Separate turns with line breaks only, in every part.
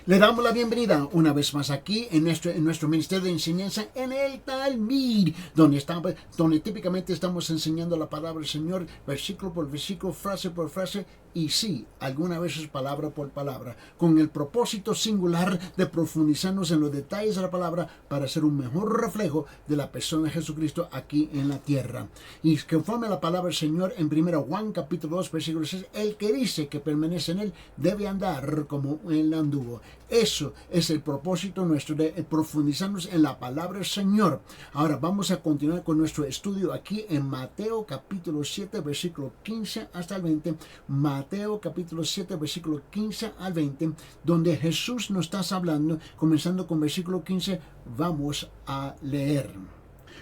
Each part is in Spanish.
Le damos la bienvenida una vez más aquí en nuestro ministerio de enseñanza en el Talmud, donde típicamente estamos enseñando la palabra del Señor, versículo por versículo, frase por frase, y sí, algunas veces palabra por palabra, con el propósito singular de profundizarnos en los detalles de la palabra para ser un mejor reflejo de la persona de Jesucristo aquí en la tierra. Y conforme a la palabra del Señor en 1 Juan capítulo 2 versículo 6, el que dice que permanece en él debe andar como él anduvo. Eso es el propósito nuestro de profundizarnos en la palabra del Señor. Ahora vamos a continuar con nuestro estudio aquí en Mateo capítulo 7 versículo 15 hasta el 20. Mateo capítulo 7 versículo 15 al 20, donde Jesús nos está hablando, comenzando con versículo 15, vamos a leer.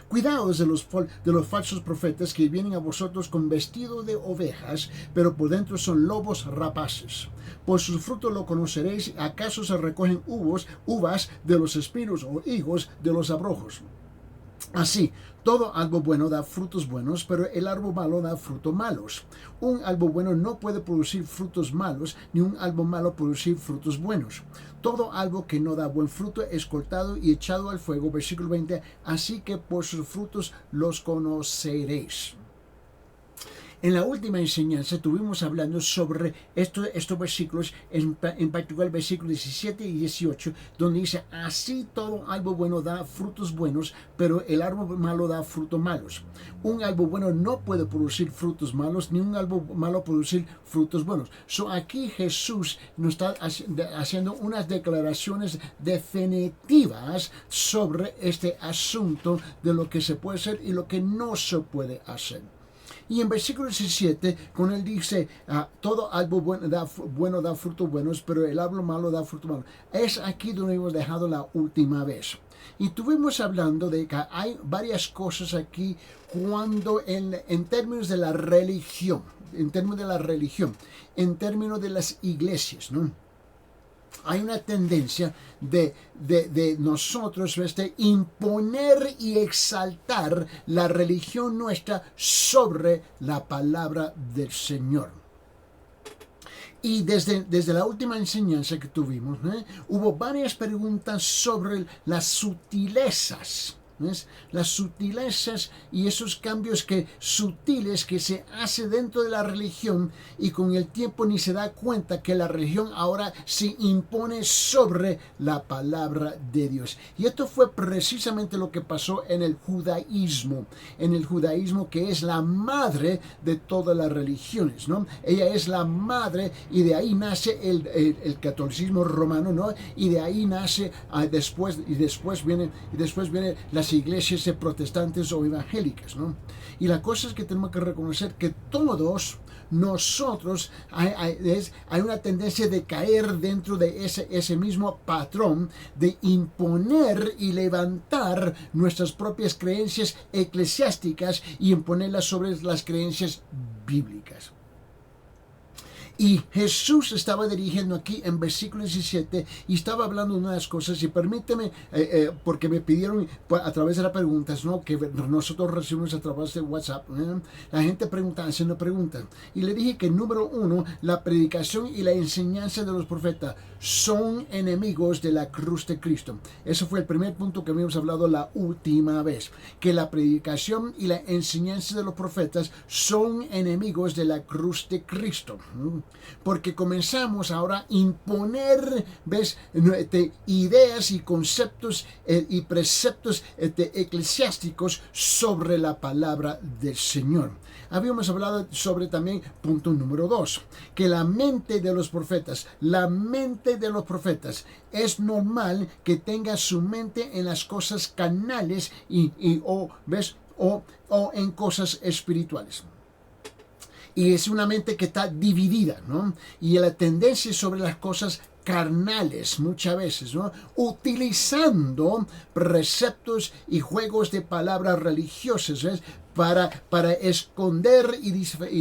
Cuidaos de los falsos profetas que vienen a vosotros con vestido de ovejas, pero por dentro son lobos rapaces. Por sus frutos lo conoceréis. ¿Acaso se recogen uvas de los espinos o higos de los abrojos? Así, todo árbol bueno da frutos buenos, pero el árbol malo da frutos malos. Un árbol bueno no puede producir frutos malos, ni un árbol malo producir frutos buenos. Todo árbol que no da buen fruto es cortado y echado al fuego. Versículo 20. Así que por sus frutos los conoceréis. En la última enseñanza estuvimos hablando sobre estos versículos, en particular el versículo 17 y 18, donde dice, así todo árbol bueno da frutos buenos, pero el árbol malo da frutos malos. Un árbol bueno no puede producir frutos malos, ni un árbol malo producir frutos buenos. Aquí Jesús nos está haciendo unas declaraciones definitivas sobre este asunto de lo que se puede hacer y lo que no se puede hacer. Y en versículo 17, con él dice, todo árbol bueno da frutos buenos, pero el árbol malo da frutos malos. Es aquí donde hemos dejado la última vez. Y estuvimos hablando de que hay varias cosas aquí cuando en términos de la religión, en términos de las iglesias, ¿no? Hay una tendencia de nosotros imponer y exaltar la religión nuestra sobre la palabra del Señor. Y desde la última enseñanza que tuvimos, hubo varias preguntas sobre las sutilezas. ¿Ves? Las sutilezas y esos cambios sutiles que se hace dentro de la religión, y con el tiempo ni se da cuenta que la religión ahora se impone sobre la palabra de Dios. Y esto fue precisamente lo que pasó en el judaísmo, que es la madre de todas las religiones, ¿no? Ella es la madre, y de ahí nace el catolicismo romano, ¿no? Y de ahí nace después viene las iglesias protestantes o evangélicas, ¿no? Y la cosa es que tenemos que reconocer que todos nosotros hay una tendencia de caer dentro de ese mismo patrón de imponer y levantar nuestras propias creencias eclesiásticas y imponerlas sobre las creencias bíblicas. Y Jesús estaba dirigiendo aquí en versículo 17 y estaba hablando de unas cosas, y permíteme, porque me pidieron a través de las preguntas, ¿no?, que nosotros recibimos a través de WhatsApp, la gente haciendo preguntas, y le dije que número 1, la predicación y la enseñanza de los profetas son enemigos de la cruz de Cristo. Ese fue el primer punto que habíamos hablado la última vez, que la predicación y la enseñanza de los profetas son enemigos de la cruz de Cristo. Porque comenzamos ahora a imponer, ideas y conceptos y preceptos eclesiásticos sobre la palabra del Señor. Habíamos hablado sobre también, punto número 2, que la mente de los profetas, es normal que tenga su mente en las cosas carnales o en cosas espirituales. Y es una mente que está dividida, ¿no? Y la tendencia sobre las cosas carnales muchas veces, ¿no?, utilizando preceptos y juegos de palabras religiosas, ¿ves?, para esconder y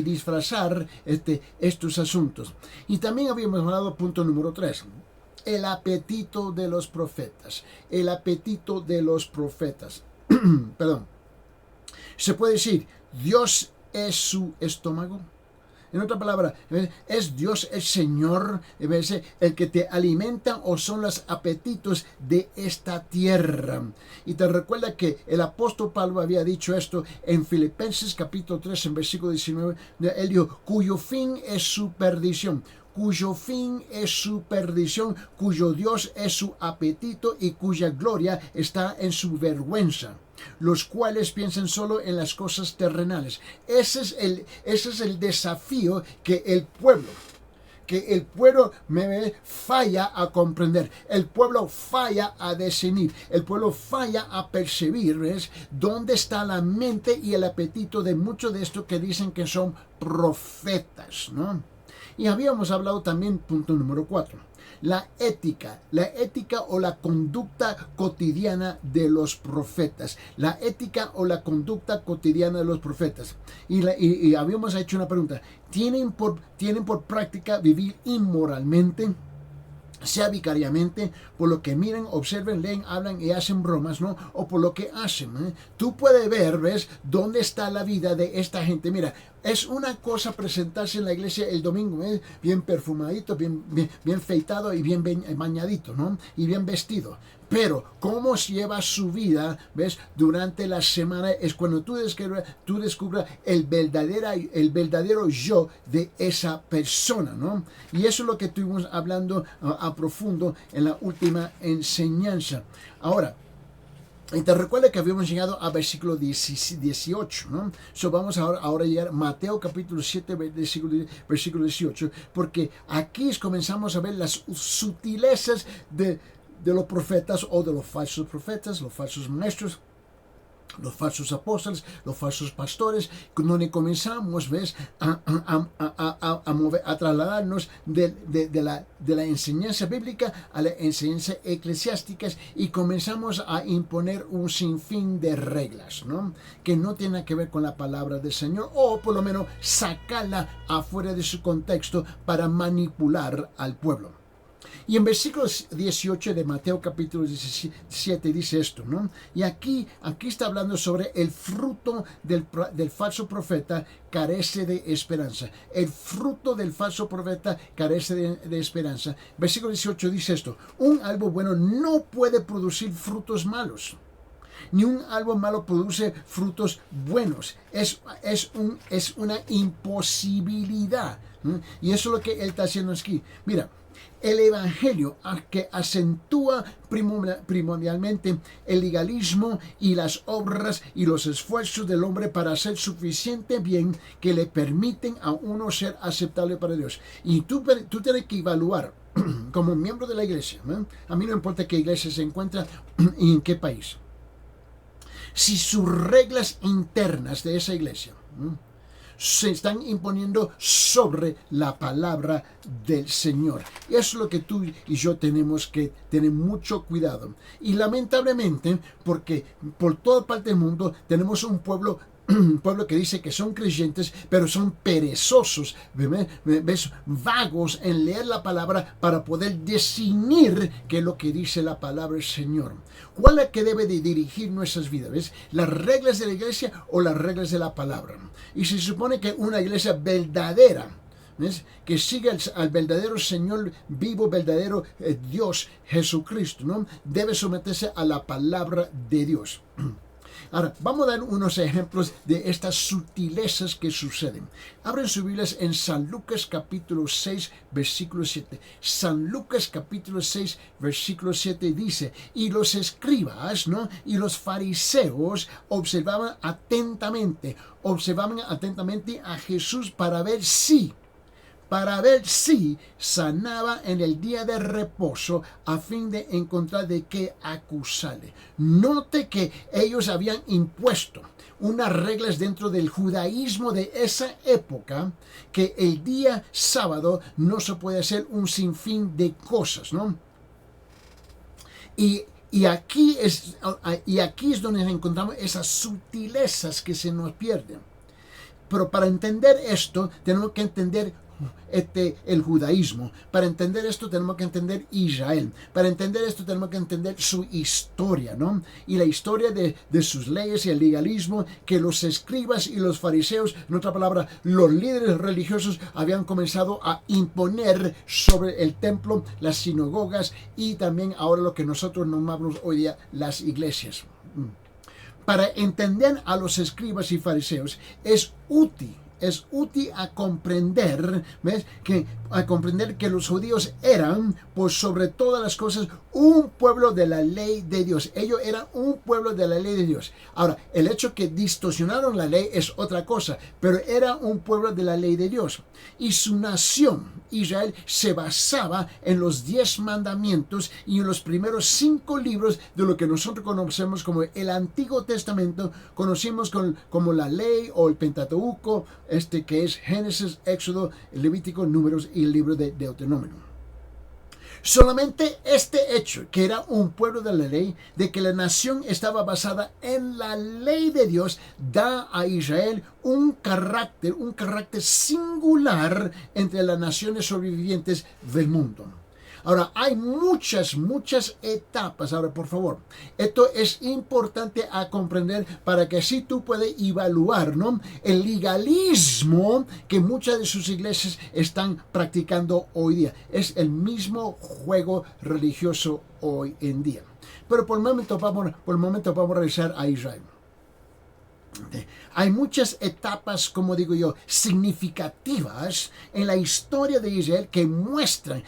disfrazar estos asuntos. Y también habíamos hablado, punto número 3, el apetito de los profetas. Perdón. Se puede decir, Dios es su estómago. En otra palabra, ¿es Dios el Señor el que te alimenta o son los apetitos de esta tierra? Y te recuerda que el apóstol Pablo había dicho esto en Filipenses capítulo 3, en versículo 19. Él dijo, cuyo fin es su perdición. Cuyo fin es su perdición, cuyo Dios es su apetito y cuya gloria está en su vergüenza, los cuales piensan solo en las cosas terrenales. Ese es el desafío que el pueblo falla a comprender, el pueblo falla a discernir, el pueblo falla a percibir, ¿ves? Dónde está la mente y el apetito de muchos de estos que dicen que son profetas, ¿no? Y habíamos hablado también, punto número 4, la ética o la conducta cotidiana de los profetas. La ética o la conducta cotidiana de los profetas. Y habíamos hecho una pregunta. ¿Tienen por práctica vivir inmoralmente? Sea vicariamente, por lo que miran, observen, leen, hablan y hacen bromas, ¿no? O por lo que hacen. Tú puedes ver, ¿ves? Dónde está la vida de esta gente. Mira, es una cosa presentarse en la iglesia el domingo, bien perfumadito, bien feitado y bien bañadito, ¿no? Y bien vestido. Pero cómo se lleva su vida, ¿ves? Durante la semana es cuando tú descubras el verdadero yo de esa persona, ¿no? Y eso es lo que estuvimos hablando a profundo en la última enseñanza. Ahora, y te recuerda que habíamos llegado a versículo 18, ¿no? Vamos ahora a llegar a Mateo capítulo 7, versículo 18, porque aquí comenzamos a ver las sutilezas de los profetas o de los falsos profetas, los falsos maestros, los falsos apóstoles, los falsos pastores, donde comenzamos, ¿ves? A trasladarnos de la enseñanza bíblica a la enseñanza eclesiástica y comenzamos a imponer un sinfín de reglas, ¿no? Que no tienen que ver con la palabra del Señor, o por lo menos sacarla afuera de su contexto para manipular al pueblo. Y en versículo 18 de Mateo capítulo 17 dice esto, ¿no? Y aquí está hablando sobre el fruto del falso profeta carece de esperanza. El fruto del falso profeta carece de esperanza. Versículo 18 dice esto, un árbol bueno no puede producir frutos malos. Ni un árbol malo produce frutos buenos. Es una imposibilidad. Y eso es lo que él está haciendo aquí. Mira, el evangelio que acentúa primordialmente el legalismo y las obras y los esfuerzos del hombre para hacer suficiente bien que le permiten a uno ser aceptable para Dios. Y tú tienes que evaluar como miembro de la iglesia, ¿no? A mí no importa qué iglesia se encuentra y en qué país, si sus reglas internas de esa iglesia, ¿no?, se están imponiendo sobre la palabra del Señor. Y eso es lo que tú y yo tenemos que tener mucho cuidado. Y lamentablemente, porque por toda parte del mundo tenemos un pueblo que dice que son creyentes, pero son perezosos, ¿ves? Vagos en leer la palabra para poder discernir qué es lo que dice la palabra del Señor. ¿Cuál es la que debe de dirigir nuestras vidas? ¿Ves? ¿Las reglas de la iglesia o las reglas de la palabra? Y se supone que una iglesia verdadera, ¿ves?, que siga al verdadero Señor vivo, verdadero Dios Jesucristo, ¿no?, debe someterse a la palabra de Dios. Ahora, vamos a dar unos ejemplos de estas sutilezas que suceden. Abren sus Biblias en San Lucas capítulo 6, versículo 7. San Lucas capítulo 6, versículo 7 dice, y los escribas, ¿no?, y los fariseos observaban atentamente a Jesús para ver si sanaba en el día de reposo a fin de encontrar de qué acusarle. Note que ellos habían impuesto unas reglas dentro del judaísmo de esa época, que el día sábado no se puede hacer un sinfín de cosas, ¿no? Y aquí es donde encontramos esas sutilezas que se nos pierden. Pero para entender esto, tenemos que entender el judaísmo. Para entender esto tenemos que entender Israel. Para entender esto tenemos que entender su historia, ¿no? Y la historia de sus leyes y el legalismo que los escribas y los fariseos, en otra palabra, los líderes religiosos habían comenzado a imponer sobre el templo, las sinagogas y también ahora lo que nosotros nombramos hoy día las iglesias. Para entender a los escribas y fariseos es útil a comprender, ¿ves? A comprender que los judíos eran, por sobre todas las cosas, un pueblo de la ley de Dios. Ellos eran un pueblo de la ley de Dios. Ahora, el hecho que distorsionaron la ley es otra cosa, pero era un pueblo de la ley de Dios. Y su nación, Israel, se basaba en los 10 mandamientos y en los primeros 5 libros de lo que nosotros conocemos como el Antiguo Testamento, conocimos como la ley o el Pentateuco, que es Génesis, Éxodo, Levítico, Números y el libro de Deuteronomio. Solamente este hecho, que era un pueblo de la ley, de que la nación estaba basada en la ley de Dios, da a Israel un carácter singular entre las naciones sobrevivientes del mundo. Ahora, hay muchas etapas. Ahora, por favor, esto es importante a comprender para que así tú puedas evaluar, ¿no?, el legalismo que muchas de sus iglesias están practicando hoy día. Es el mismo juego religioso hoy en día. Pero por el momento vamos a revisar a Israel. Hay muchas etapas, como digo yo, significativas en la historia de Israel que muestran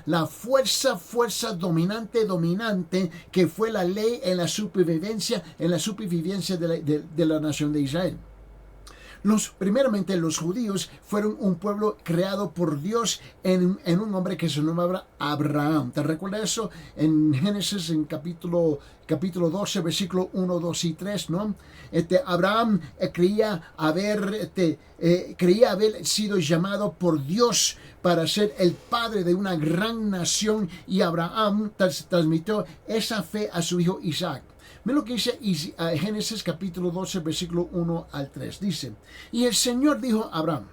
la fuerza dominante que fue la ley en la supervivencia de la nación de Israel. Primeramente, los judíos fueron un pueblo creado por Dios en un hombre que se llamaba Abraham. ¿Te recuerdas eso? En Génesis, en capítulo 12, versículo 1, 2 y 3, ¿no? Abraham creía haber sido llamado por Dios para ser el padre de una gran nación, y Abraham transmitió esa fe a su hijo Isaac. Mira lo que dice Génesis capítulo 12, versículo 1 al 3. Dice: y el Señor dijo a Abraham: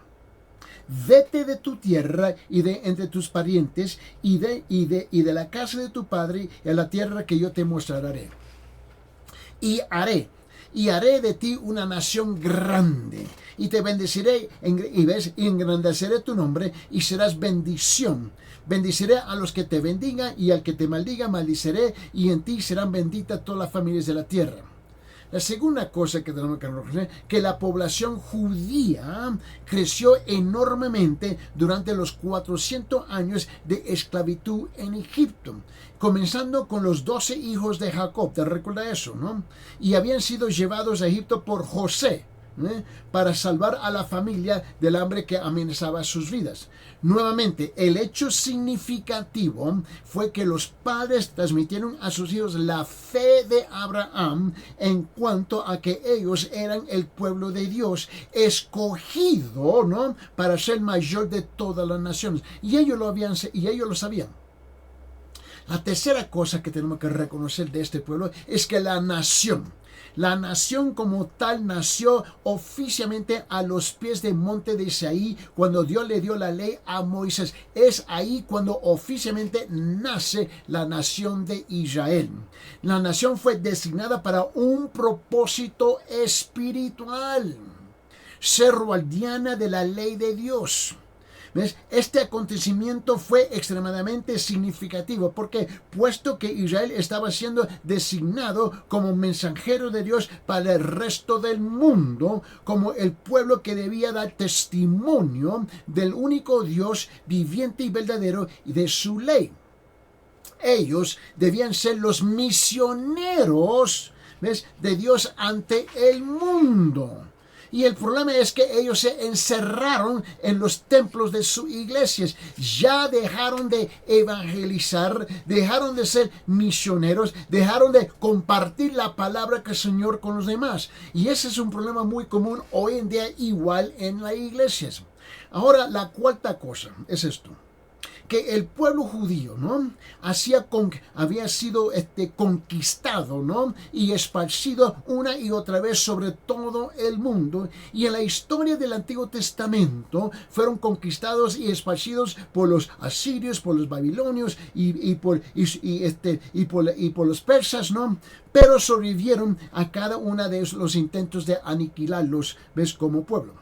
vete de tu tierra y de entre tus parientes y de la casa de tu padre a la tierra que yo te mostraré. Y haré de ti una nación grande, y te bendeciré y engrandeceré tu nombre, y serás bendición. Bendiciré a los que te bendigan, y al que te maldiga maldiciré, y en ti serán benditas todas las familias de la tierra. La segunda cosa que tenemos que reconocer, que la población judía creció enormemente durante los 400 años de esclavitud en Egipto, comenzando con los 12 hijos de Jacob. ¿Te recuerdas eso, no? Y habían sido llevados a Egipto por José, para salvar a la familia del hambre que amenazaba sus vidas. Nuevamente, el hecho significativo fue que los padres transmitieron a sus hijos la fe de Abraham en cuanto a que ellos eran el pueblo de Dios, escogido, ¿no?, para ser mayor de todas las naciones. Y ellos lo sabían. La tercera cosa que tenemos que reconocer de este pueblo es que la nación como tal nació oficialmente a los pies del monte de Sinaí, cuando Dios le dio la ley a Moisés. Es ahí cuando oficialmente nace la nación de Israel. La nación fue designada para un propósito espiritual: ser guardiana de la ley de Dios. ¿Ves? Este acontecimiento fue extremadamente significativo porque, puesto que Israel estaba siendo designado como mensajero de Dios para el resto del mundo, como el pueblo que debía dar testimonio del único Dios viviente y verdadero y de su ley. Ellos debían ser los misioneros, ¿ves?, de Dios ante el mundo. Y el problema es que ellos se encerraron en los templos de sus iglesias. Ya dejaron de evangelizar, dejaron de ser misioneros, dejaron de compartir la palabra del Señor con los demás. Y ese es un problema muy común hoy en día, igual en las iglesias. Ahora, la cuarta cosa es esto: que el pueblo judío, ¿no? Había sido conquistado, ¿no? Y esparcido una y otra vez sobre todo el mundo. Y en la historia del Antiguo Testamento fueron conquistados y esparcidos por los asirios, por los babilonios y por los persas, ¿no? Pero sobrevivieron a cada uno de los intentos de aniquilarlos, ¿ves? Como pueblo.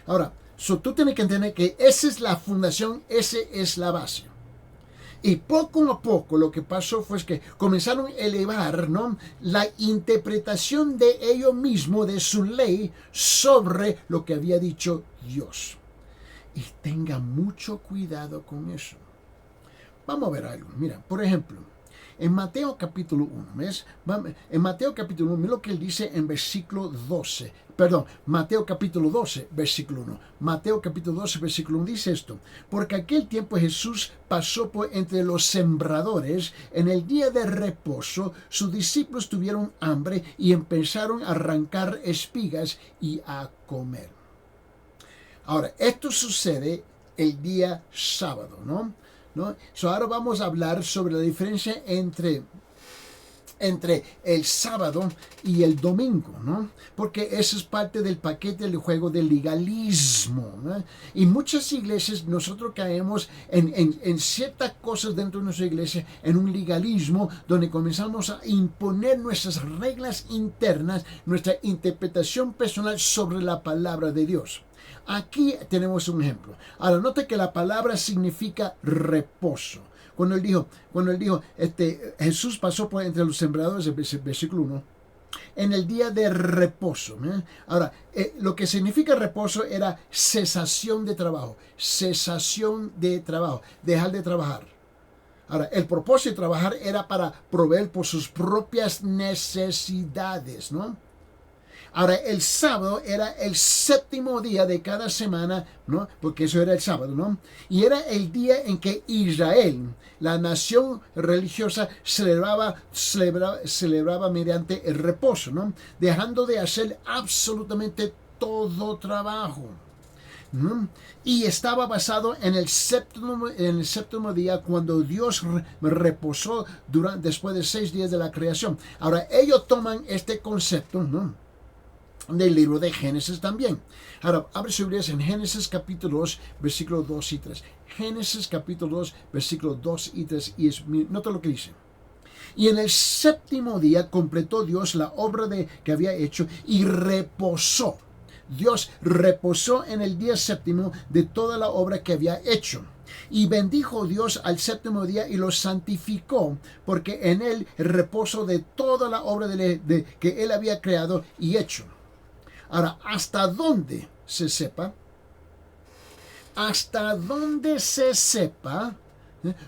Ahora, tú tienes que entender que esa es la fundación, esa es la base. Y poco a poco lo que pasó fue que comenzaron a elevar, ¿no?, la interpretación de ellos mismos, de su ley, sobre lo que había dicho Dios. Y tenga mucho cuidado con eso. Vamos a ver algo. Mira, por ejemplo, en Mateo capítulo 1, ¿ves? En Mateo capítulo 1, mira lo que él dice en versículo 12. Perdón, Mateo capítulo 12, versículo 1. Mateo capítulo 12, versículo 1 dice esto. Porque aquel tiempo Jesús pasó por entre los sembradores en el día de reposo. Sus discípulos tuvieron hambre y empezaron a arrancar espigas y a comer. Ahora, esto sucede el día sábado, ¿no? Ahora vamos a hablar sobre la diferencia entre el sábado y el domingo, ¿no? Porque eso es parte del paquete del juego del legalismo, ¿no? Y muchas iglesias, nosotros caemos en ciertas cosas dentro de nuestra iglesia, en un legalismo donde comenzamos a imponer nuestras reglas internas, nuestra interpretación personal sobre la palabra de Dios. Aquí tenemos un ejemplo. Ahora, note que la palabra significa reposo. Cuando él dijo, Jesús pasó por entre los sembradores, versículo 1, en el día de reposo. Ahora, lo que significa reposo era cesación de trabajo, dejar de trabajar. Ahora, el propósito de trabajar era para proveer por sus propias necesidades, ¿no? Ahora, el sábado era el séptimo día de cada semana, ¿no? Porque eso era el sábado, ¿no? Y era el día en que Israel, la nación religiosa, celebraba mediante el reposo, ¿no? Dejando de hacer absolutamente todo trabajo. Y estaba basado en el séptimo día, cuando Dios reposó después de 6 días de la creación. Ahora, ellos toman este concepto, ¿no?, del libro de Génesis también. Ahora, abre su Biblia en Génesis capítulo 2, versículos 2 y 3. Génesis capítulo 2, versículos 2 y 3. Nota lo que dice. Y en el séptimo día completó Dios la obra que había hecho y reposó. Dios reposó en el día séptimo de toda la obra que había hecho. Y bendijo Dios al séptimo día y lo santificó, porque en él el reposo de toda la obra que él había creado y hecho. Ahora, hasta donde se sepa,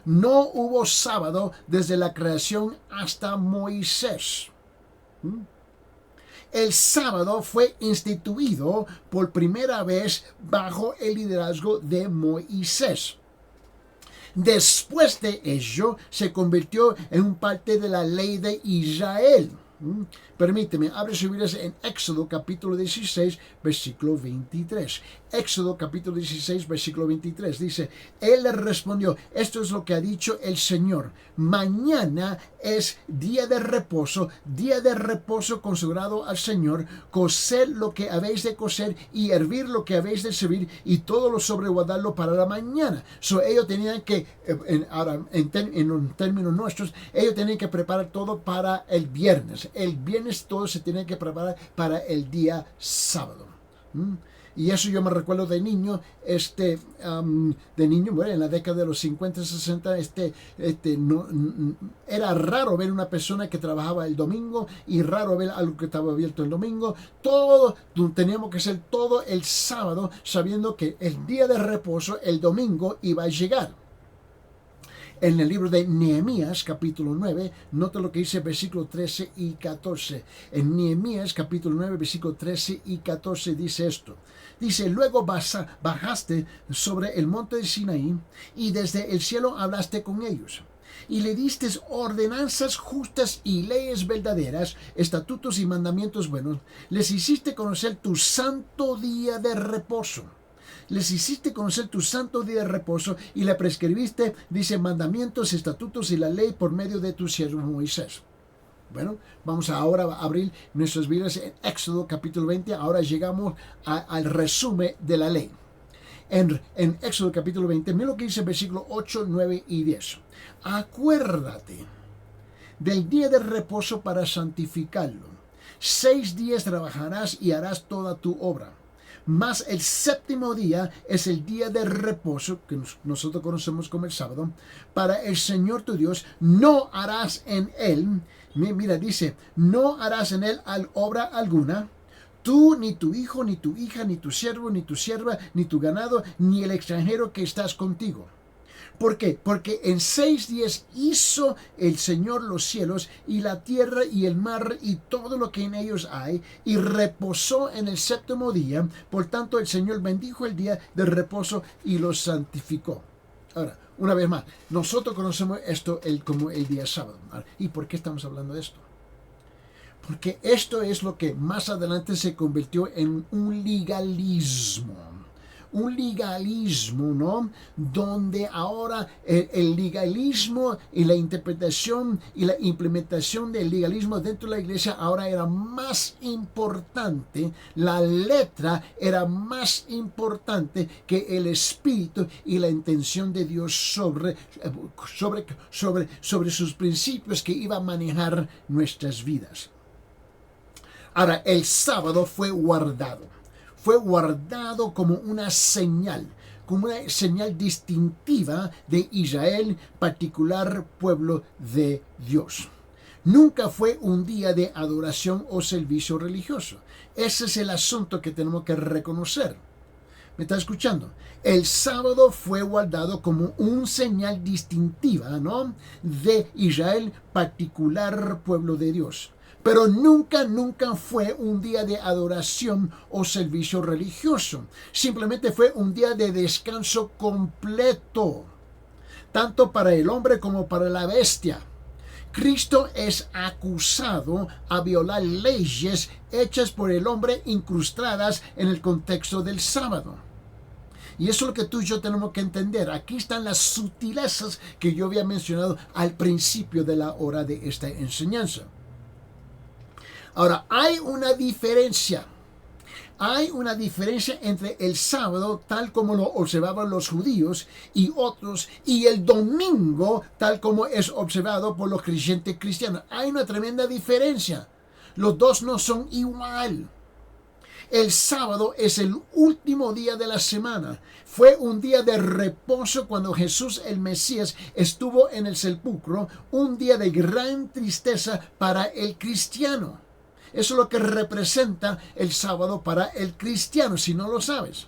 no hubo sábado desde la creación hasta Moisés. El sábado fue instituido por primera vez bajo el liderazgo de Moisés. Después de ello, se convirtió en un parte de la ley de Israel. Permíteme, abre su Biblia en Éxodo capítulo 16, versículo 23. Éxodo capítulo 16, versículo 23. Dice, él le respondió, esto es lo que ha dicho el Señor. Mañana es día de reposo consagrado al Señor. Cocer lo que habéis de cocer y hervir lo que habéis de servir y todo lo sobreguardarlo para la mañana. Ellos tenían que, en términos nuestros, ellos tenían que preparar todo para el viernes. El viernes todo se tenía que preparar para el día sábado. Y eso yo me recuerdo de niño, bueno, en la década de los 50, 60, era raro ver una persona que trabajaba el domingo y raro ver algo que estaba abierto el domingo. Teníamos que hacer todo el sábado, sabiendo que el día de reposo, el domingo, iba a llegar. En el libro de Nehemías, capítulo 9, nota lo que dice versículo 13 y 14. En Nehemías, capítulo 9, versículo 13 y 14 dice esto. Dice, luego bajaste sobre el monte de Sinaí y desde el cielo hablaste con ellos. Y le diste ordenanzas justas y leyes verdaderas, estatutos y mandamientos buenos. Les hiciste conocer tu santo día de reposo. les hiciste conocer tu santo día de reposo y le prescribiste, dice, mandamientos, estatutos y la ley por medio de tu siervo Moisés. Bueno, vamos ahora a abrir nuestras Biblias en Éxodo capítulo 20. Ahora llegamos al resumen de la ley. En Éxodo capítulo 20, mira lo que dice el versículo 8, 9 y 10. Acuérdate del día de reposo para santificarlo. 6 días trabajarás y harás toda tu obra. Mas el séptimo día es el día de reposo, que nosotros conocemos como el sábado, para el Señor tu Dios. No harás en él, mira, dice, no harás en él obra alguna, tú, ni tu hijo, ni tu hija, ni tu siervo, ni tu sierva, ni tu ganado, ni el extranjero que estás contigo. ¿Por qué? Porque en 6 días hizo el Señor los cielos y la tierra y el mar y todo lo que en ellos hay, y reposó en el séptimo día. Por tanto, el Señor bendijo el día de reposo y lo santificó. Ahora, una vez más, nosotros conocemos esto como el día sábado. ¿Y por qué estamos hablando de esto? Porque esto es lo que más adelante se convirtió en un legalismo. Un legalismo, ¿no? Donde ahora el legalismo y la interpretación y la implementación del legalismo dentro de la iglesia ahora era más importante, la letra era más importante que el espíritu y la intención de Dios sobre sus principios que iba a manejar nuestras vidas. Ahora, el sábado fue guardado como una señal distintiva de Israel, particular pueblo de Dios. Nunca fue un día de adoración o servicio religioso. Ese es el asunto que tenemos que reconocer. ¿Me está escuchando? El sábado fue guardado como un señal distintiva, ¿no?, de Israel, particular pueblo de Dios. Pero nunca fue un día de adoración o servicio religioso. Simplemente fue un día de descanso completo, tanto para el hombre como para la bestia. Cristo es acusado a violar leyes hechas por el hombre incrustadas en el contexto del sábado. Y eso es lo que tú y yo tenemos que entender. Aquí están las sutilezas que yo había mencionado al principio de la hora de esta enseñanza. Ahora, hay una diferencia entre el sábado, tal como lo observaban los judíos y otros, y el domingo, tal como es observado por los creyentes cristianos. Hay una tremenda diferencia. Los dos no son igual. El sábado es el último día de la semana. Fue un día de reposo cuando Jesús el Mesías estuvo en el sepulcro, un día de gran tristeza para el cristiano. Eso es lo que representa el sábado para el cristiano, si no lo sabes.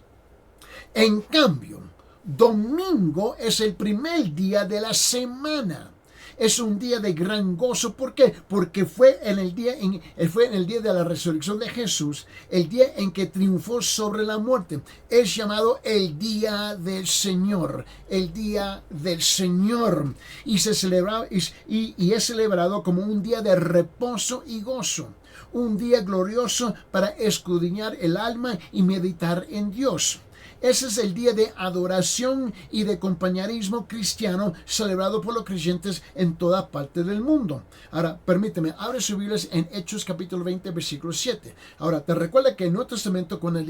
En cambio, domingo es el primer día de la semana. Es un día de gran gozo. ¿Por qué? Porque fue en el día de la resurrección de Jesús, el día en que triunfó sobre la muerte. Es llamado el día del Señor. El día del Señor. Y se celebra, y es celebrado como un día de reposo y gozo. Un día glorioso para escudriñar el alma y meditar en Dios. Ese es el día de adoración y de compañerismo cristiano celebrado por los creyentes en toda parte del mundo. Ahora, permíteme, abre sus Biblias en Hechos capítulo 20, versículo 7. Ahora, te recuerda que en el Nuevo Testamento, cuando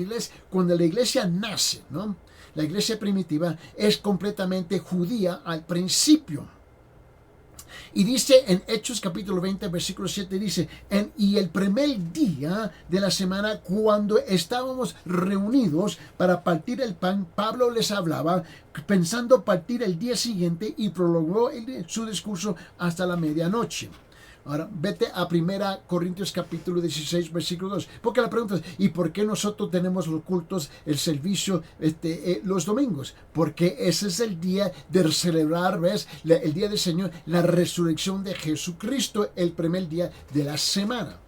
la iglesia nace, ¿no?, la iglesia primitiva es completamente judía al principio. Y dice en Hechos capítulo 20, versículo 7, dice, y el primer día de la semana, cuando estábamos reunidos para partir el pan, Pablo les hablaba, pensando partir el día siguiente, y prolongó su discurso hasta la medianoche. Ahora, vete a 1 Corintios capítulo 16, versículo 2. Porque la pregunta es, ¿y por qué nosotros tenemos los cultos, el servicio los domingos? Porque ese es el día de celebrar, ¿ves?, el día del Señor, la resurrección de Jesucristo, el primer día de la semana.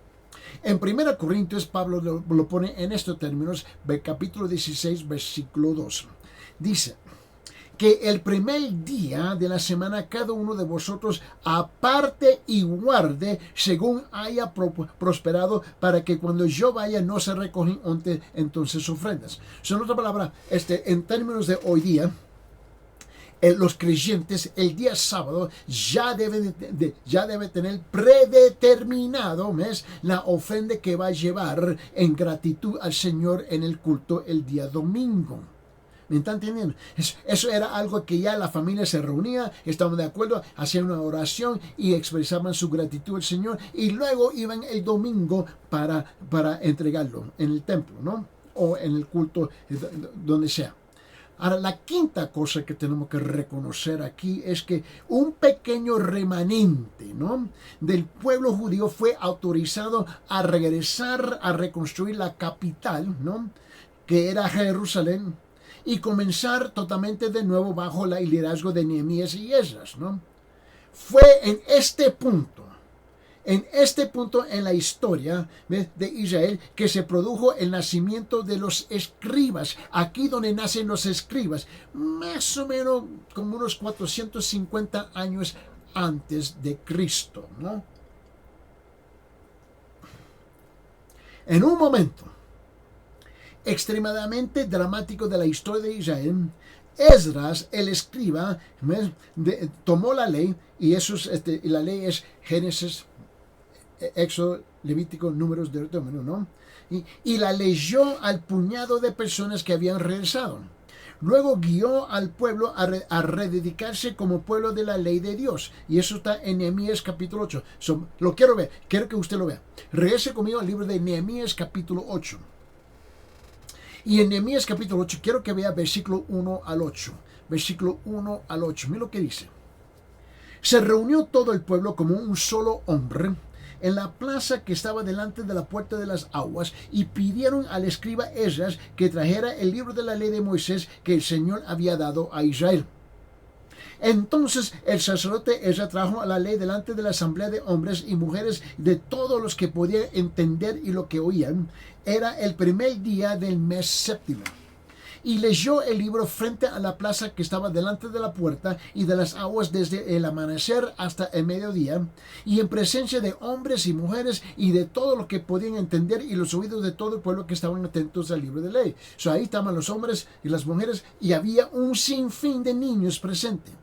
En 1 Corintios, Pablo lo pone en estos términos, capítulo 16, versículo 2. Dice que el primer día de la semana cada uno de vosotros aparte y guarde según haya prosperado, para que cuando yo vaya no se recogen entonces ofrendas. En otra palabra, en términos de hoy día, los creyentes el día sábado ya debe tener predeterminado, ¿ves?, la ofrenda que va a llevar en gratitud al Señor en el culto el día domingo. ¿Me están entendiendo? Eso era algo que ya la familia se reunía, estaban de acuerdo, hacían una oración y expresaban su gratitud al Señor, y luego iban el domingo para entregarlo en el templo, ¿no? O en el culto, donde sea. Ahora, la quinta cosa que tenemos que reconocer aquí es que un pequeño remanente, ¿no?, del pueblo judío fue autorizado a regresar a reconstruir la capital, ¿no?, que era Jerusalén, y comenzar totalmente de nuevo bajo el liderazgo de Nehemías y Esdras, ¿no? Fue en este punto en la historia de Israel que se produjo el nacimiento de los escribas. Aquí donde nacen los escribas, más o menos como unos 450 años antes de Cristo, ¿no? En un momento extremadamente dramático de la historia de Israel, Esdras, el escriba, tomó la ley, y la ley es Génesis, Éxodo, Levítico, Números, Deuteronomio, ¿no? Y la leyó al puñado de personas que habían regresado. Luego guió al pueblo a rededicarse como pueblo de la ley de Dios. Y eso está en Nehemías capítulo 8. Lo quiero ver, quiero que usted lo vea. Regrese conmigo al libro de Nehemías capítulo 8. Y en Nehemías capítulo 8 quiero que vea versículo 1 al 8. Versículo 1 al 8. Mira lo que dice. Se reunió todo el pueblo como un solo hombre en la plaza que estaba delante de la puerta de las aguas, y pidieron al escriba Esdras que trajera el libro de la ley de Moisés que el Señor había dado a Israel. Entonces el sacerdote Esdras trajo la ley delante de la asamblea de hombres y mujeres, de todos los que podían entender y lo que oían. Era el primer día del mes séptimo. Y leyó el libro frente a la plaza que estaba delante de la puerta y de las aguas desde el amanecer hasta el mediodía, y en presencia de hombres y mujeres y de todo lo que podían entender, y los oídos de todo el pueblo que estaban atentos al libro de ley. Ahí estaban los hombres y las mujeres, y había un sinfín de niños presentes.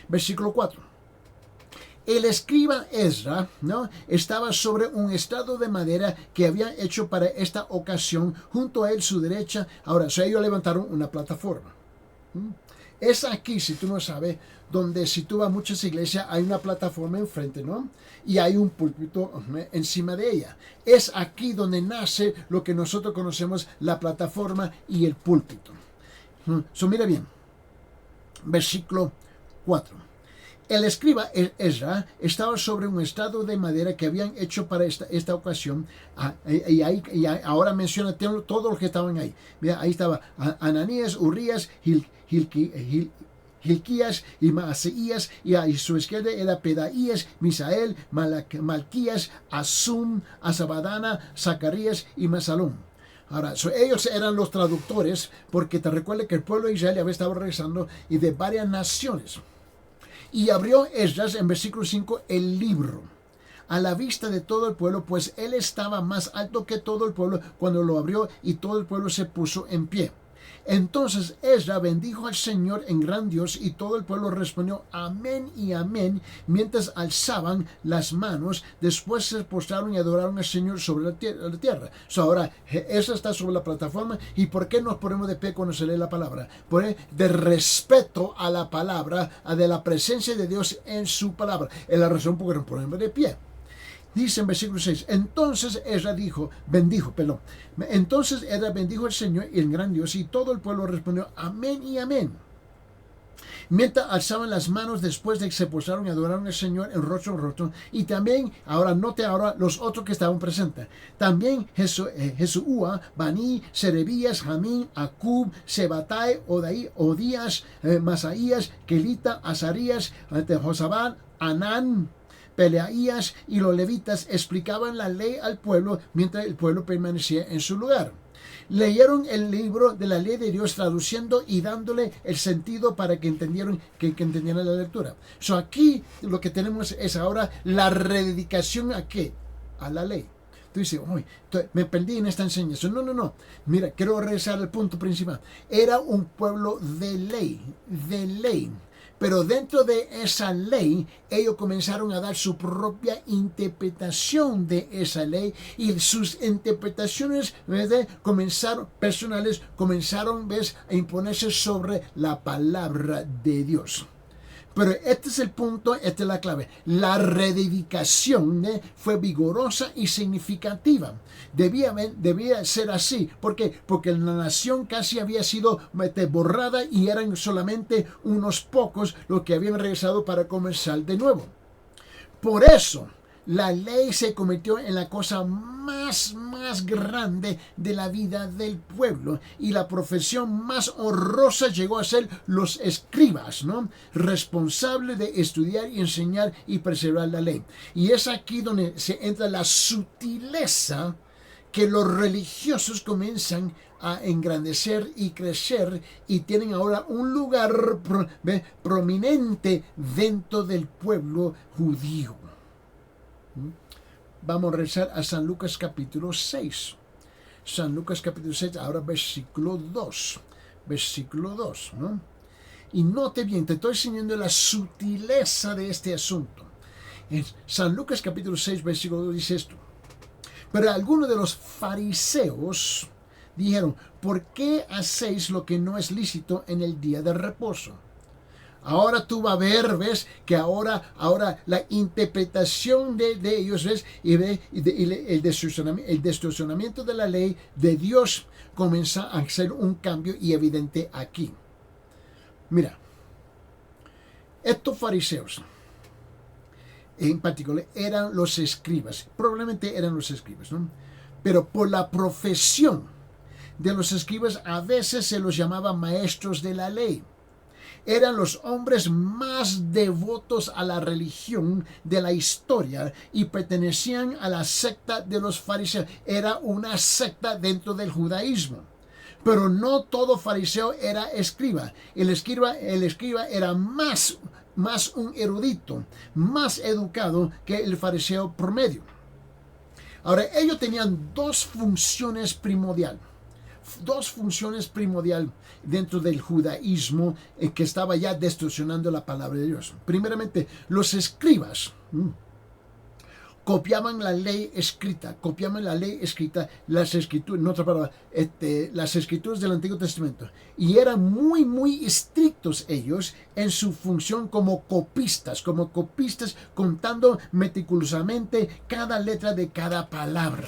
Versículo 4. El escriba Esdras, ¿no?, estaba sobre un estrado de madera que habían hecho para esta ocasión, junto a él su derecha. Ahora, ellos levantaron una plataforma. Es aquí, si tú no sabes, donde si tú vas a muchas iglesias hay una plataforma enfrente, ¿no?, y hay un púlpito encima de ella. Es aquí donde nace lo que nosotros conocemos la plataforma y el púlpito. Mira bien, versículo 4. El escriba Esdras estaba sobre un estrado de madera que habían hecho para esta ocasión. Y ahora menciona todos los que estaban ahí. Mira, ahí estaba Ananías, Urías, Hilquías y Maaseías, y a su izquierda era Pedaías, Misael, Malquías, Asum, Asabadana, Zacarías y Mesalum. Ahora, ellos eran los traductores, porque te recuerda que el pueblo de Israel había estado regresando y de varias naciones. Y abrió Esdras en versículo 5 el libro a la vista de todo el pueblo, pues él estaba más alto que todo el pueblo cuando lo abrió, y todo el pueblo se puso en pie. Entonces Esdras bendijo al Señor en gran Dios, y todo el pueblo respondió amén y amén mientras alzaban las manos. Después se postraron y adoraron al Señor sobre la tierra. Ahora, esa está sobre la plataforma. ¿Y por qué nos ponemos de pie cuando se lee la palabra? De respeto a la palabra, de la presencia de Dios en su palabra. Es la razón por la que nos ponemos de pie. Dice en versículo 6, entonces Esdras bendijo al Señor y el gran Dios, y todo el pueblo respondió amén y amén. Mientras alzaban las manos después de que se postraron y adoraron al Señor en rostro. Y también, note ahora los otros que estaban presentes. También Jesúa, Bani, Serebías, Jamín, Acub, Sebatai, Odías, Masaías, Kelita, Azarías, Josabad, Anán, Peleaías y los levitas explicaban la ley al pueblo mientras el pueblo permanecía en su lugar. Leyeron el libro de la ley de Dios, traduciendo y dándole el sentido para que entendieran, que entendieran la lectura. So aquí lo que tenemos es ahora la rededicación ¿a qué? A la ley. Tú dices, uy, me perdí en esta enseñanza. No, no, no. Mira, quiero regresar al punto principal. Era un pueblo de ley, de ley. Pero dentro de esa ley, ellos comenzaron a dar su propia interpretación de esa ley, y sus interpretaciones, ¿ves?, personales, comenzaron, ¿ves?, a imponerse sobre la palabra de Dios. Pero este es el punto, esta es la clave. La rededicación fue vigorosa y significativa. Debía ser así. ¿Por qué? Porque la nación casi había sido borrada y eran solamente unos pocos los que habían regresado para comenzar de nuevo. Por eso, la ley se convirtió en la cosa más grande de la vida del pueblo, y la profesión más honrosa llegó a ser los escribas, ¿no?, responsables de estudiar y enseñar y preservar la ley. Y es aquí donde se entra la sutileza que los religiosos comienzan a engrandecer y crecer, y tienen ahora un lugar prominente dentro del pueblo judío. Vamos a regresar a San Lucas capítulo 6. San Lucas capítulo 6, ahora versículo 2. Versículo 2, ¿no? Y note bien, te estoy enseñando la sutileza de este asunto. En San Lucas capítulo 6, versículo 2 dice esto. Pero algunos de los fariseos dijeron, ¿por qué hacéis lo que no es lícito en el día de reposo? Ahora tú vas a ver, ves, que ahora la interpretación de ellos, ves, el distorsionamiento de la ley de Dios comienza a ser un cambio y evidente aquí. Mira, estos fariseos, en particular, eran los escribas, probablemente eran los escribas, ¿no? Pero por la profesión de los escribas, a veces se los llamaba maestros de la ley. Eran los hombres más devotos a la religión de la historia y pertenecían a la secta de los fariseos. Era una secta dentro del judaísmo. Pero no todo fariseo era escriba. El escriba era más un erudito, más educado que el fariseo promedio. Ahora, ellos tenían dos funciones primordiales dentro del judaísmo, que estaba ya distorsionando la palabra de Dios. Primeramente, los escribas copiaban la ley escrita, las escrituras del Antiguo Testamento, y eran muy estrictos ellos en su función como copistas, contando meticulosamente cada letra de cada palabra.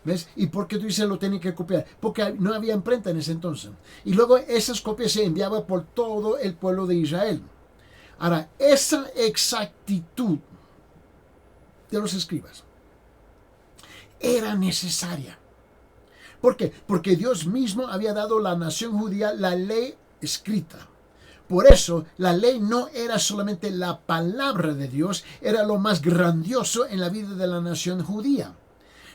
¿Ves? ¿Y por qué tú dices lo tienen que copiar? Porque no había imprenta en ese entonces. Y luego esas copias se enviaban por todo el pueblo de Israel. Ahora, esa exactitud de los escribas era necesaria. ¿Por qué? Porque Dios mismo había dado a la nación judía la ley escrita. Por eso, la ley no era solamente la palabra de Dios, era lo más grandioso en la vida de la nación judía.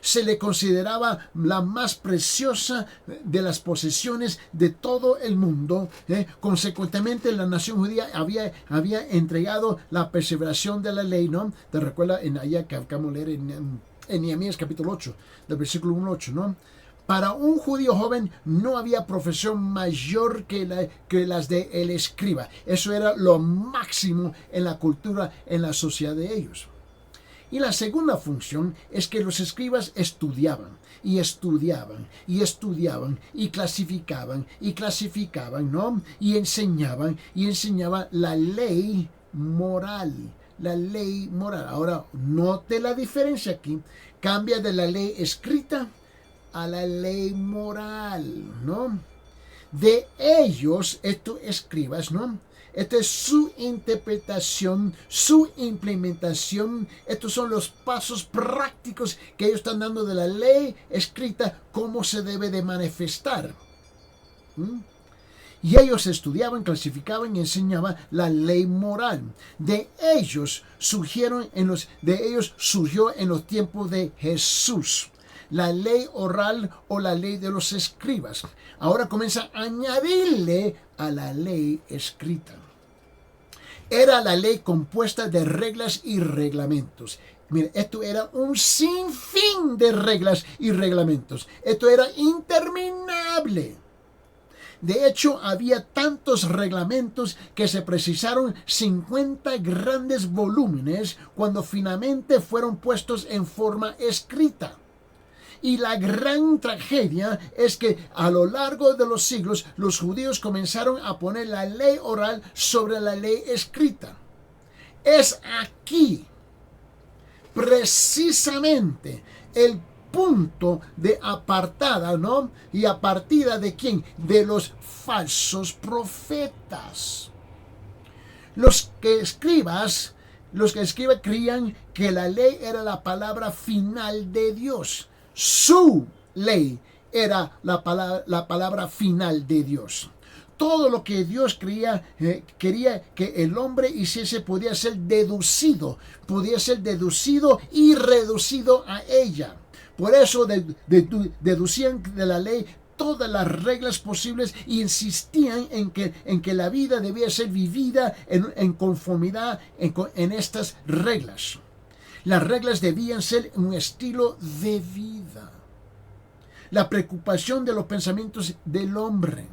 Se le consideraba la más preciosa de las posesiones de todo el mundo. Consecuentemente, la nación judía había entregado la perseveración de la ley, ¿no? Te recuerda en allá que acabamos de leer en Nehemías capítulo 8, del versículo 1 al 8, ¿no? Para un judío joven no había profesión mayor que las de el escriba. Eso era lo máximo en la cultura, en la sociedad de ellos. Y la segunda función es que los escribas estudiaban, y clasificaban, ¿no? Y enseñaban la ley moral. Ahora, note la diferencia aquí. Cambia de la ley escrita a la ley moral, ¿no? De ellos, estos escribas, ¿no? Esta es su interpretación, su implementación. Estos son los pasos prácticos que ellos están dando de la ley escrita, cómo se debe de manifestar. Y ellos estudiaban, clasificaban y enseñaban la ley moral. De ellos surgió en los tiempos de Jesús la ley oral o la ley de los escribas. Ahora comienza a añadirle a la ley escrita. Era la ley compuesta de reglas y reglamentos. Mira, esto era un sinfín de reglas y reglamentos. Esto era interminable. De hecho, había tantos reglamentos que se precisaron 50 grandes volúmenes cuando finalmente fueron puestos en forma escrita. Y la gran tragedia es que a lo largo de los siglos los judíos comenzaron a poner la ley oral sobre la ley escrita. Es aquí precisamente el punto de apartada, ¿no? Y a partida de quién? De los falsos profetas. Los que escribas creían que la ley era la palabra final de Dios. Su ley era la palabra final de Dios. Todo lo que Dios quería que el hombre hiciese podía ser deducido y reducido a ella. Por eso deducían de la ley todas las reglas posibles y insistían en que la vida debía ser vivida en conformidad en estas reglas. Las reglas debían ser un estilo de vida. La preocupación de los pensamientos del hombre.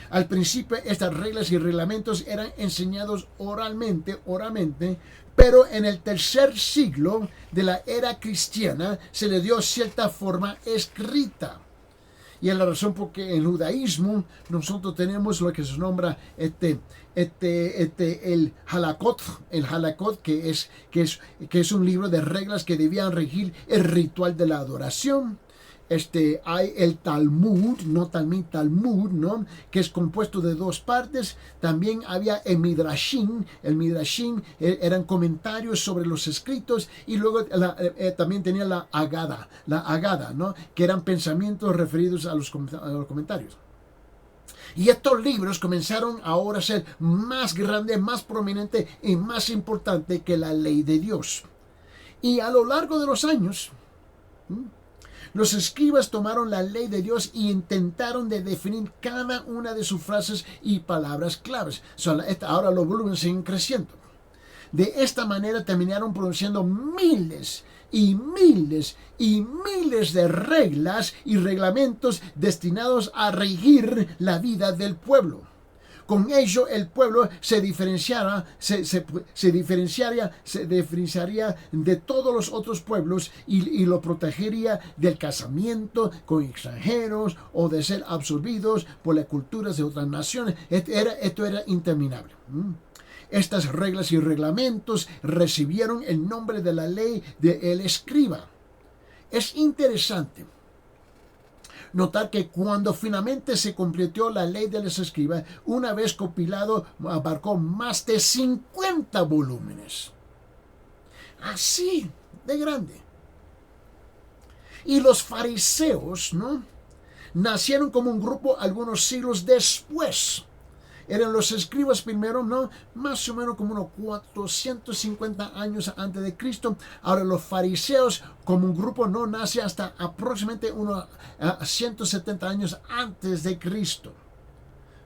Al principio estas reglas y reglamentos eran enseñados oralmente, pero en el tercer siglo de la era cristiana se le dio cierta forma escrita. Y es la razón por que en el judaísmo nosotros tenemos lo que se nombra el halakot, que es un libro de reglas que debían regir el ritual de la adoración. Hay el Talmud, ¿no? Que es compuesto de dos partes. También había el Midrashim. El Midrashim eran comentarios sobre los escritos. Y luego también tenía la Agada, ¿no? Que eran pensamientos referidos a los comentarios. Y estos libros comenzaron ahora a ser más grandes, más prominentes y más importantes que la ley de Dios. Y a lo largo de los años, los escribas tomaron la ley de Dios y intentaron de definir cada una de sus frases y palabras claves. Ahora los volúmenes siguen creciendo. De esta manera terminaron produciendo miles y miles y miles de reglas y reglamentos destinados a regir la vida del pueblo. Con ello el pueblo se diferenciaría de todos los otros pueblos y lo protegería del casamiento con extranjeros o de ser absorbidos por las culturas de otras naciones. Esto era interminable. Estas reglas y reglamentos recibieron el nombre de la ley del escriba. Es interesante notar que cuando finalmente se completó la ley de los escribas, una vez compilado, abarcó más de 50 volúmenes. Así de grande. Y los fariseos, ¿no? Nacieron como un grupo algunos siglos después. Eran los escribas primero, ¿no? Más o menos como unos 450 años antes de Cristo. Ahora los fariseos como un grupo no nace hasta aproximadamente unos 170 años antes de Cristo.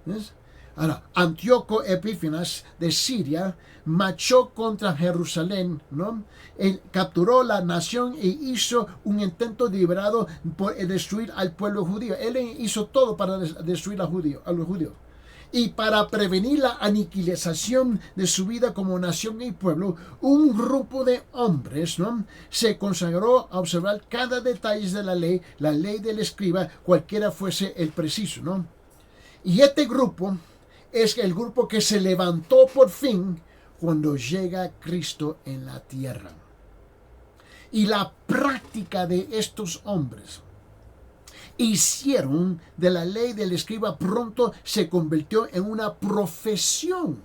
¿Ves? Ahora, Antíoco Epífanes de Siria marchó contra Jerusalén, ¿no? Él capturó la nación e hizo un intento deliberado por destruir al pueblo judío. Él hizo todo para destruir a los judíos. Y para prevenir la aniquilación de su vida como nación y pueblo, un grupo de hombres, ¿no? Se consagró a observar cada detalle de la ley del escriba, cualquiera fuese el preciso, ¿no? Y este grupo es el grupo que se levantó por fin cuando llega Cristo en la tierra. Y la práctica de estos hombres hicieron de la ley del escriba pronto se convirtió en una profesión,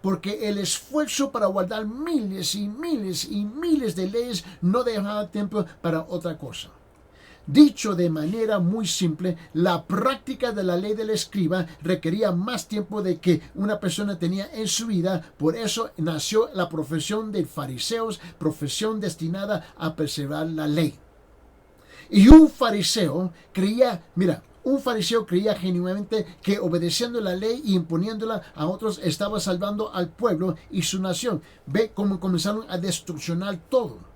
porque el esfuerzo para guardar miles y miles y miles de leyes no dejaba tiempo para otra cosa. Dicho de manera muy simple, la práctica de la ley del escriba requería más tiempo de que una persona tenía en su vida. Por eso nació la profesión de fariseos, profesión destinada a preservar la ley. Y un fariseo creía, mira, un fariseo creía genuinamente que obedeciendo la ley y imponiéndola a otros estaba salvando al pueblo y su nación. Ve cómo comenzaron a destruccionar todo.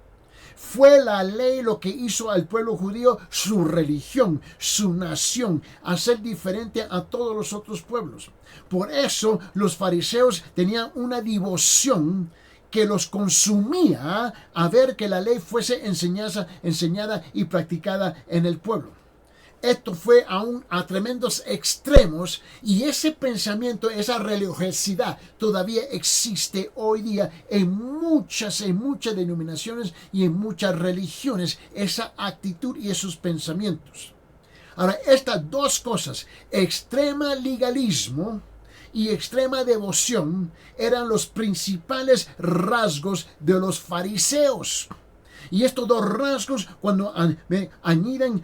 Fue la ley lo que hizo al pueblo judío su religión, su nación, a ser diferente a todos los otros pueblos. Por eso los fariseos tenían una devoción que los consumía a ver que la ley fuese enseñada y practicada en el pueblo. Esto fue aún a tremendos extremos y ese pensamiento, esa religiosidad todavía existe hoy día en muchas denominaciones y en muchas religiones, esa actitud y esos pensamientos. Ahora, estas dos cosas, extrema legalismo y extrema devoción, eran los principales rasgos de los fariseos. Y estos dos rasgos, cuando anidan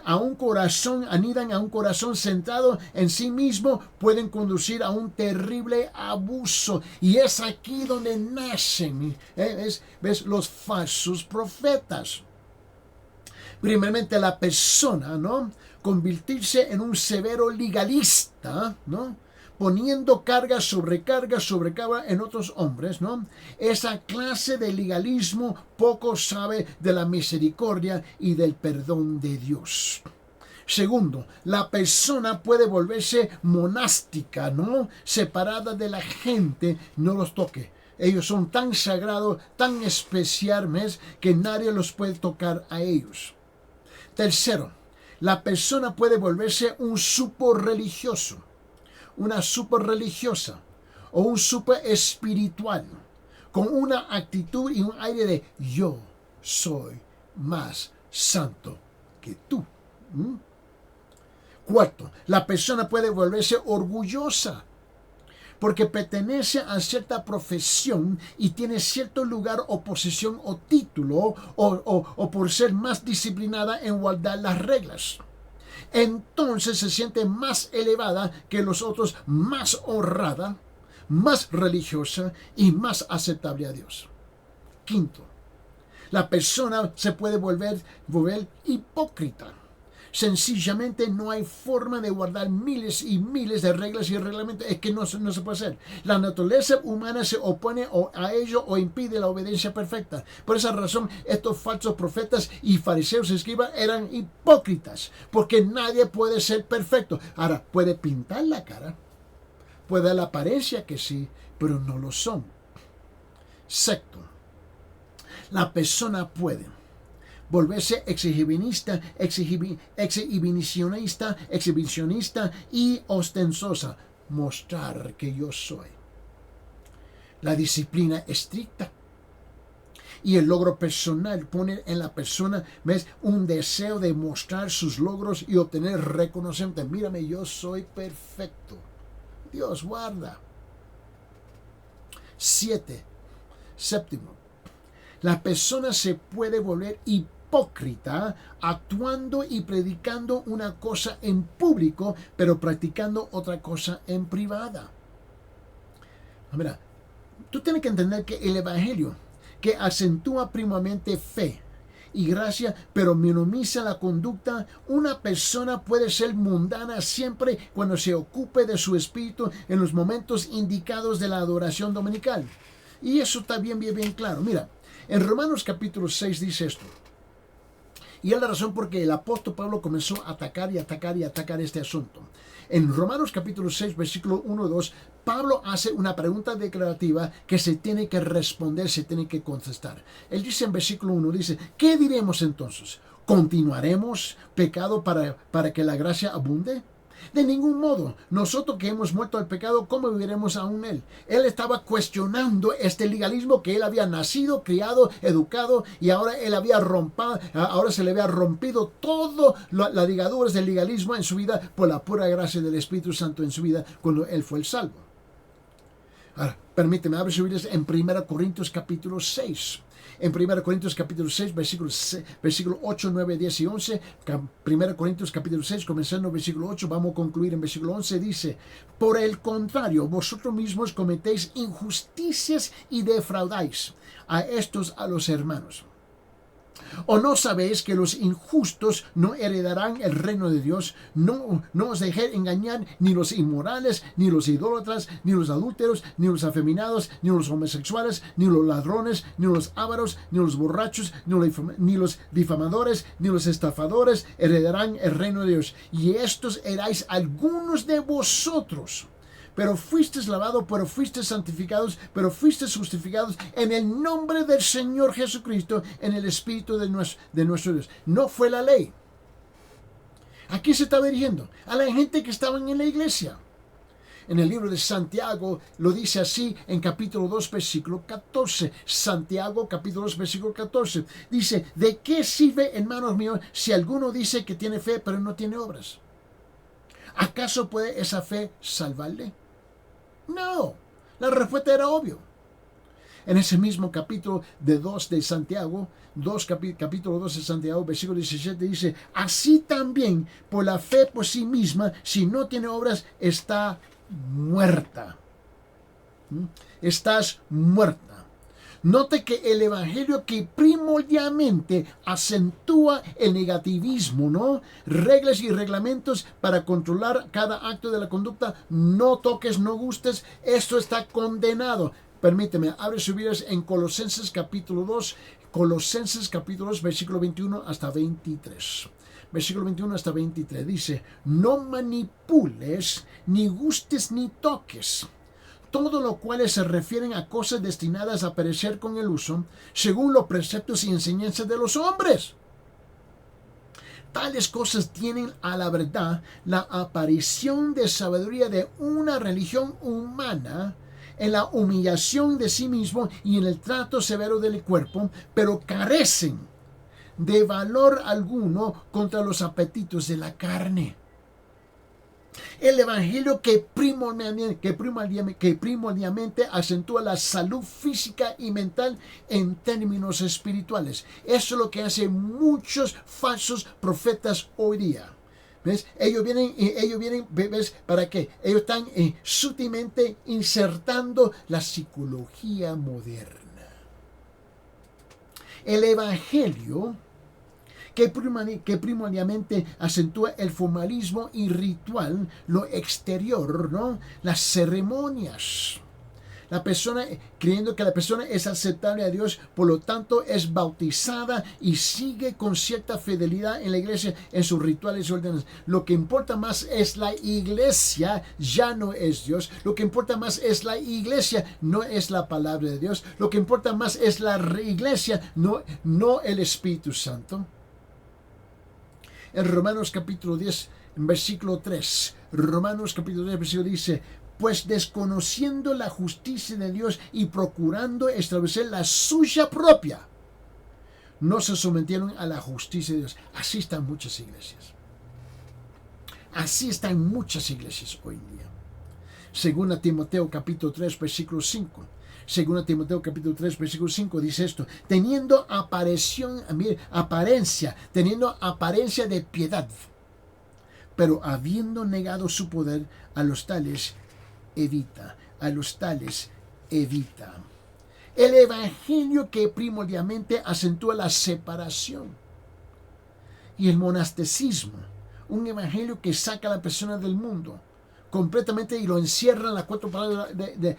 a un corazón centrado en sí mismo, pueden conducir a un terrible abuso. Y es aquí donde nacen, ¿ves? Los falsos profetas. Primeramente la persona, ¿no? Convertirse en un severo legalista, ¿no? Poniendo carga sobre carga en otros hombres, ¿no? Esa clase de legalismo poco sabe de la misericordia y del perdón de Dios. Segundo, la persona puede volverse monástica, ¿no? Separada de la gente, no los toque. Ellos son tan sagrados, tan especiales, que nadie los puede tocar a ellos. Tercero, la persona puede volverse un super religioso, una super religiosa o un super espiritual, con una actitud y un aire de yo soy más santo que tú. Cuarto, la persona puede volverse orgullosa porque pertenece a cierta profesión y tiene cierto lugar o posición o título o por ser más disciplinada en guardar las reglas. Entonces se siente más elevada que los otros, más honrada, más religiosa y más aceptable a Dios. Quinto, la persona se puede volver hipócrita. Sencillamente no hay forma de guardar miles y miles de reglas y reglamentos. Es que no se puede hacer. La naturaleza humana se opone a ello o impide la obediencia perfecta. Por esa razón, estos falsos profetas y fariseos escribas eran hipócritas, porque nadie puede ser perfecto. Ahora, puede pintar la cara, puede dar la apariencia que sí, pero no lo son. Sexto, la persona puede volverse exhibicionista y ostentosa, mostrar que yo soy. La disciplina estricta y el logro personal pone en la persona, ¿ves?, un deseo de mostrar sus logros y obtener reconocimiento. Mírame, yo soy perfecto. Dios guarda. Séptimo, la persona se puede volver hipócrita actuando y predicando una cosa en público, pero practicando otra cosa en privada. Mira, tú tienes que entender que el evangelio, que acentúa primamente fe y gracia, pero minimiza la conducta, una persona puede ser mundana siempre cuando se ocupe de su espíritu en los momentos indicados de la adoración dominical. Y eso está bien claro. Mira, en Romanos capítulo 6 dice esto. Y es la razón por que el apóstol Pablo comenzó a atacar este asunto. En Romanos capítulo 6, versículo 1-2, Pablo hace una pregunta declarativa que se tiene que responder, se tiene que contestar. Él dice en versículo 1, dice, ¿qué diremos entonces? ¿Continuaremos pecado para que la gracia abunde? De ningún modo. Nosotros que hemos muerto al pecado, ¿cómo viviremos aún él? Él estaba cuestionando este legalismo que él había nacido, criado, educado, y ahora se le había rompido todo las ligaduras del legalismo en su vida por la pura gracia del Espíritu Santo en su vida cuando él fue el salvo. Ahora, permíteme, abre su Biblia en 1 Corintios capítulo 6. En 1 Corintios capítulo 6, versículo 8, 9, 10 y 11. 1 Corintios capítulo 6, comenzando en versículo 8, vamos a concluir en versículo 11, dice, por el contrario, vosotros mismos cometéis injusticias y defraudáis a los hermanos. ¿O no sabéis que los injustos no heredarán el reino de Dios? No os dejéis engañar, ni los inmorales, ni los idólatras, ni los adúlteros, ni los afeminados, ni los homosexuales, ni los ladrones, ni los ávaros, ni los borrachos, ni los difamadores, ni los estafadores heredarán el reino de Dios. Y estos erais algunos de vosotros. Pero fuisteis lavados, pero fuisteis santificados, pero fuisteis justificados en el nombre del Señor Jesucristo, en el Espíritu de nuestro Dios. No fue la ley. Aquí se está dirigiendo a la gente que estaban en la iglesia. En el libro de Santiago lo dice así en capítulo 2, versículo 14. Santiago, capítulo 2, versículo 14. Dice, ¿de qué sirve, hermanos míos, si alguno dice que tiene fe, pero no tiene obras? ¿Acaso puede esa fe salvarle? No, la respuesta era obvio. En ese mismo capítulo de 2 de Santiago, capítulo 2 de Santiago, versículo 17, dice, así también por la fe por sí misma, si no tiene obras, está muerta. Estás muerta. Note que el evangelio que primordialmente acentúa el negativismo, ¿no? Reglas y reglamentos para controlar cada acto de la conducta. No toques, no gustes. Esto está condenado. Permíteme, abre sus Biblias en Colosenses capítulo 2. Colosenses capítulo 2, versículo 21 hasta 23. Versículo 21 hasta 23 dice, no manipules, ni gustes, ni toques. Todo lo cual se refieren a cosas destinadas a perecer con el uso, según los preceptos y enseñanzas de los hombres. Tales cosas tienen a la verdad la aparición de sabiduría de una religión humana, en la humillación de sí mismo y en el trato severo del cuerpo, pero carecen de valor alguno contra los apetitos de la carne. El evangelio que primordialmente acentúa la salud física y mental en términos espirituales. Eso es lo que hacen muchos falsos profetas hoy día. ¿Ves? Ellos vienen, ¿ves? ¿Para qué? Ellos están sutilmente insertando la psicología moderna. El evangelio que primordialmente acentúa el formalismo y ritual, lo exterior, ¿no? Las ceremonias. La persona, creyendo que la persona es aceptable a Dios, por lo tanto es bautizada y sigue con cierta fidelidad en la iglesia, en sus rituales y órdenes. Lo que importa más es la iglesia, ya no es Dios. Lo que importa más es la iglesia, no es la palabra de Dios. Lo que importa más es la iglesia, no el Espíritu Santo. En Romanos capítulo 10, versículo 3. Romanos capítulo 10, versículo dice, pues desconociendo la justicia de Dios y procurando establecer la suya propia, no se sometieron a la justicia de Dios. Así están muchas iglesias. Así están muchas iglesias hoy en día. Según a Timoteo capítulo 3, versículo 5. Según a Timoteo capítulo 3, versículo 5 dice esto, teniendo apariencia de piedad, pero habiendo negado su poder, a los tales evita. El evangelio que primordialmente acentúa la separación y el monasticismo, un evangelio que saca a la persona del mundo completamente y lo encierra en las cuatro palabras de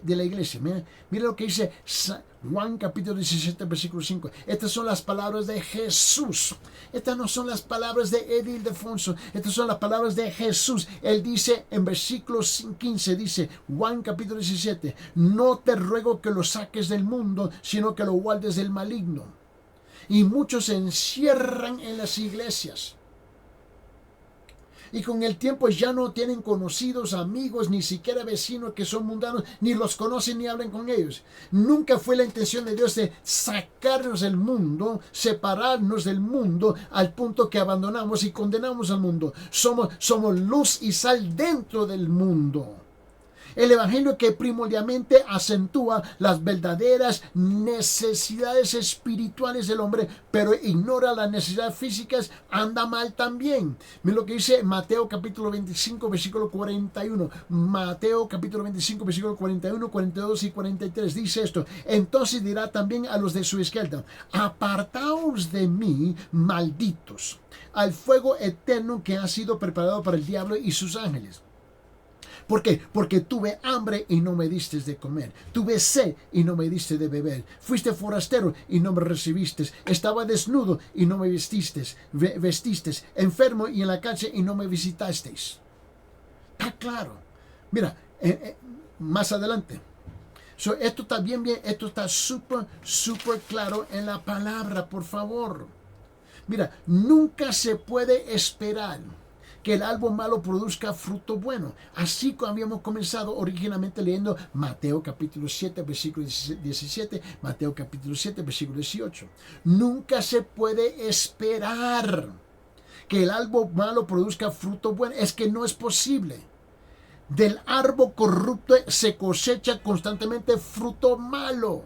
la iglesia. Mira lo que dice Juan capítulo 17 versículo 5. Estas son las palabras de Jesús. Estas no son las palabras de Eddie Ildefonso. Estas son las palabras de Jesús. Él dice en versículo 15, dice Juan capítulo 17, no te ruego que lo saques del mundo, sino que lo guardes del maligno. Y muchos se encierran en las iglesias. Y con el tiempo ya no tienen conocidos, amigos, ni siquiera vecinos que son mundanos, ni los conocen ni hablan con ellos. Nunca fue la intención de Dios de sacarnos del mundo, separarnos del mundo, al punto que abandonamos y condenamos al mundo. Somos luz y sal dentro del mundo. El evangelio que primordialmente acentúa las verdaderas necesidades espirituales del hombre, pero ignora las necesidades físicas, anda mal también. Mira lo que dice Mateo capítulo 25, versículo 41. Mateo capítulo 25, versículo 41, 42 y 43. Dice esto: entonces dirá también a los de su izquierda: apartaos de mí, malditos, al fuego eterno que ha sido preparado para el diablo y sus ángeles. ¿Por qué? Porque tuve hambre y no me diste de comer. Tuve sed y no me diste de beber. Fuiste forastero y no me recibiste. Estaba desnudo y no me vestiste. Enfermo y en la calle y no me visitasteis. Está claro. Mira, más adelante. Esto está bien, esto está súper claro en la palabra, por favor. Mira, nunca se puede esperar que el árbol malo produzca fruto bueno. Así como habíamos comenzado originalmente leyendo Mateo capítulo 7, versículo 17, Mateo capítulo 7, versículo 18. Nunca se puede esperar que el árbol malo produzca fruto bueno. Es que no es posible. Del árbol corrupto se cosecha constantemente fruto malo.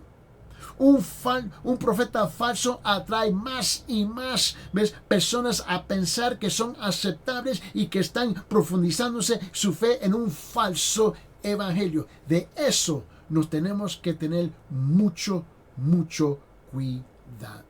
Un profeta falso atrae más y más personas a pensar que son aceptables y que están profundizándose su fe en un falso evangelio. De eso nos tenemos que tener mucho cuidado.